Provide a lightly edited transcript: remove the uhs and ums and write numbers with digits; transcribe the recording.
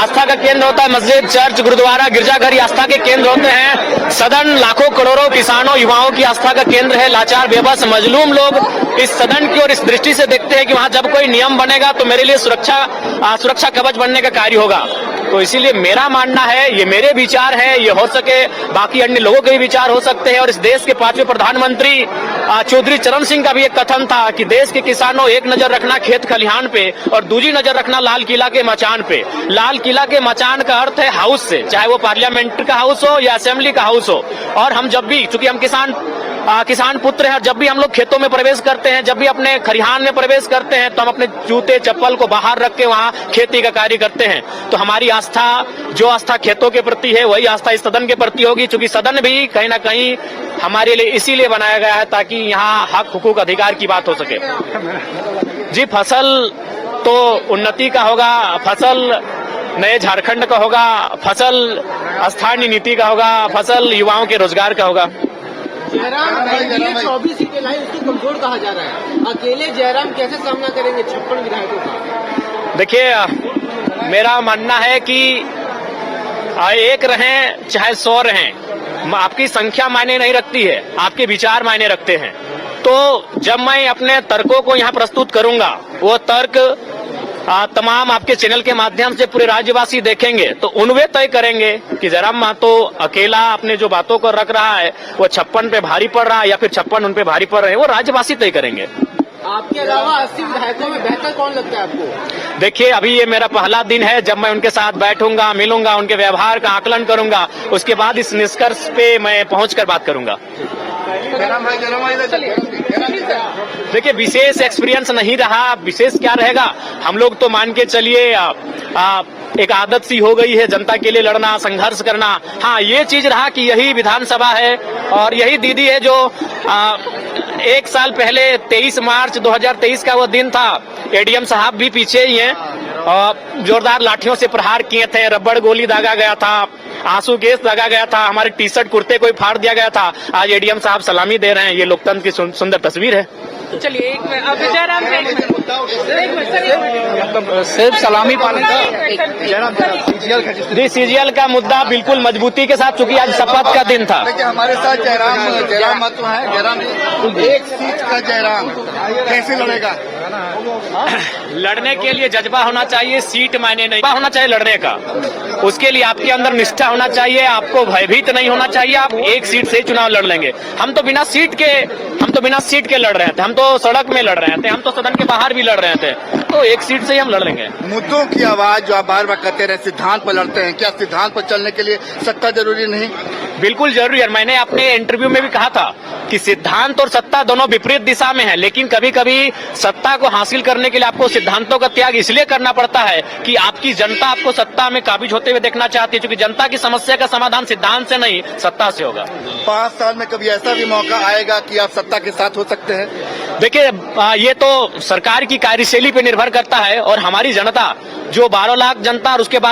आस्था का केंद्र होता है। मस्जिद, चर्च, गुरुद्वारा, गिरजाघर आस्था के केंद्र होते हैं। सदन लाखों करोड़ों किसानों युवाओं की आस्था का केंद्र है। लाचार बेबस मजलूम लोग इस सदन की और इस दृष्टि से देखते हैं कि वहां जब कोई नियम बनेगा तो मेरे लिए सुरक्षा कवच बनने का कार्य होगा। तो इसीलिए मेरा मानना है, ये मेरे विचार है, ये हो सके बाकी अन्य लोगों के भी विचार हो सकते हैं। और इस देश के 5वें प्रधानमंत्री चौधरी चरण सिंह का भी एक कथन था कि देश के किसानों एक नजर रखना खेत खलिहान पे और दूसरी नजर रखना लाल किला के मचान पे। लाल किला के मचान का अर्थ है हाउस से, चाहे वो पार्लियामेंट का हाउस हो या असेंबली का हाउस हो। और हम जब भी, चूंकि हम किसान पुत्र हैं, जब भी हम लोग खेतों में प्रवेश करते हैं, जब भी अपने खलिहान में प्रवेश करते हैं तो हम अपने जूते चप्पल को बाहर रख के वहां खेती का कार्य करते हैं। तो हमारी आस्था, जो आस्था खेतों के प्रति है, वही आस्था इस सदन के प्रति होगी। चूंकि सदन भी कहीं ना कहीं हमारे लिए इसीलिए बनाया गया है ताकि यहाँ हक हुकूक अधिकार की बात हो सके। जी, फसल तो उन्नति का होगा, फसल नए झारखंड का होगा, फसल स्थानीय नीति का होगा, फसल युवाओं के रोजगार का होगा। जयराम 24 सीटें लाई, उसको कमजोर कहा जा रहा है। अकेले जयराम कैसे सामना करेंगे 56 विधायकों का? देखिए, मेरा मानना है कि एक रहें चाहे 100 रहें, आपकी संख्या मायने नहीं रखती है, आपके विचार मायने रखते हैं। तो जब मैं अपने तर्कों को यहाँ प्रस्तुत करूंगा, वो तर्क तमाम आपके चैनल के माध्यम से पूरे राज्यवासी देखेंगे तो उनवे तय करेंगे कि जयराम महतो अकेला अपने जो बातों को रख रहा है वो 56 पे भारी पड़ रहा है या फिर 56 उन पे भारी पड़ रहे हैं, वो राज्यवासी तय करेंगे। आपके अलावा 80 विधायकों में बेहतर कौन लगता है आपको? देखिए, अभी ये मेरा पहला दिन है। जब मैं उनके साथ बैठूंगा, मिलूंगा, उनके व्यवहार का आकलन करूंगा, उसके बाद इस निष्कर्ष पे मैं पहुंचकर बात करूंगा। देखिए, विशेष एक्सपीरियंस नहीं रहा, विशेष क्या रहेगा, हम लोग तो मान के चलिए एक आदत सी हो गई है जनता के लिए लड़ना, संघर्ष करना। हाँ, ये चीज रहा कि यही विधानसभा है और यही दीदी है जो 1 साल पहले 23 मार्च 2023 का वो दिन था, एडीएम साहब भी पीछे ही हैं और जोरदार लाठियों से प्रहार किए थे, रबड़ गोली दागा गया था, आंसू गैस दागा गया था, हमारे टी शर्ट कुर्ते को फाड़ दिया गया था। आज एडीएम साहब सलामी दे रहे हैं। ये लोकतंत्र की सुंदर तस्वीर है। चलिए, एक मिनट, अब जयराम सिर्फ सलामी पाने का जी, सीजीएल का मुद्दा बिल्कुल मजबूती के साथ, चूंकि आज शपथ का दिन था। देखिए, हमारे साथ जयराम महतो है। जयराम, एक सीट का जयराम कैसे लड़ेगा? लड़ने के लिए जज्बा होना चाहिए, सीट मायने नहीं होना चाहिए लड़ने का। उसके लिए आपके अंदर निष्ठा होना चाहिए, आपको भयभीत नहीं होना चाहिए। आप एक सीट से चुनाव लड़ लेंगे। हम तो बिना सीट के लड़ रहे थे, हम तो सड़क में लड़ रहे थे, हम तो सदन के बाहर भी लड़ रहे थे, तो एक सीट से ही हम लड़ लेंगे। मुद्दों की आवाज जो आप बार बार कहते रहे, सिद्धांत पर लड़ते हैं, क्या सिद्धांत पर चलने के लिए सत्ता जरूरी नहीं? बिल्कुल जरूरी है। मैंने अपने इंटरव्यू में भी कहा था कि सिद्धांत और सत्ता दोनों विपरीत दिशा में है, लेकिन कभी कभी सत्ता को हासिल करने के लिए आपको सिद्धांतों का त्याग इसलिए करना पड़ता है कि आपकी जनता आपको सत्ता में काबिज होते हुए देखना चाहती है, क्योंकि जनता की समस्या का समाधान सिद्धांत से नहीं, सत्ता से होगा। 5 साल में कभी ऐसा भी मौका आएगा कि आप सत्ता के साथ हो सकते हैं? देखिए, ये तो सरकार की कार्यशैली पे निर्भर करता है और हमारी जनता जो 12 लाख जनता और उसके बाद